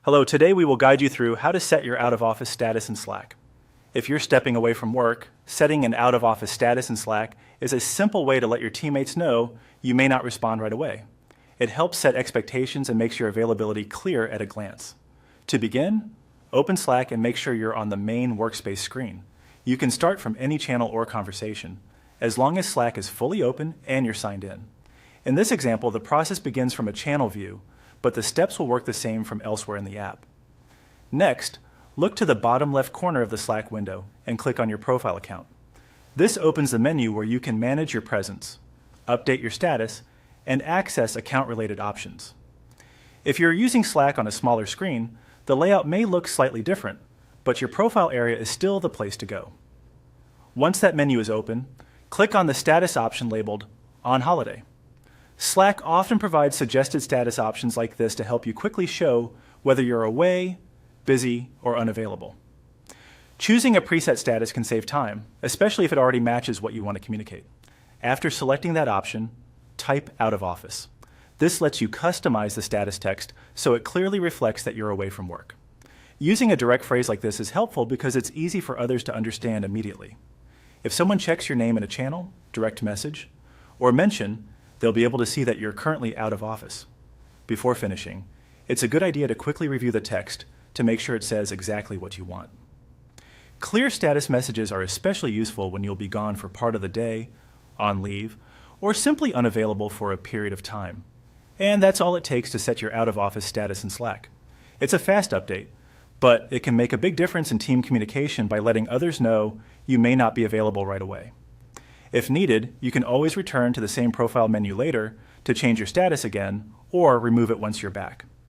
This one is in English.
Hello, today we will guide you through how to set your out-of-office status in Slack. If you're stepping away from work, setting an out-of-office status in Slack is a simple way to let your teammates know you may not respond right away. It helps set expectations and makes your availability clear at a glance. To begin, open Slack and make sure you're on the main workspace screen. You can start from any channel or conversation, as long as Slack is fully open and you're signed in. In this example, the process begins from a channel view, but the steps will work the same from elsewhere in the app. Next, look to the bottom left corner of the Slack window and click on your profile account. This opens the menu where you can manage your presence, update your status, and access account-related options. If you're using Slack on a smaller screen, the layout may look slightly different, but your profile area is still the place to go. Once that menu is open, click on the status option labeled On Holiday. Slack often provides suggested status options like this to help you quickly show whether you're away, busy, or unavailable. Choosing a preset status can save time, especially if it already matches what you want to communicate. After selecting that option, type Out of Office. This lets you customize the status text so it clearly reflects that you're away from work. Using a direct phrase like this is helpful because it's easy for others to understand immediately. If someone checks your name in a channel, direct message, or mention, they'll be able to see that you're currently out of office. Before finishing, it's a good idea to quickly review the text to make sure it says exactly what you want. Clear status messages are especially useful when you'll be gone for part of the day, on leave, or simply unavailable for a period of time. And that's all it takes to set your out-of-office status in Slack. It's a fast update, but it can make a big difference in team communication by letting others know you may not be available right away. If needed, you can always return to the same profile menu later to change your status again or remove it once you're back.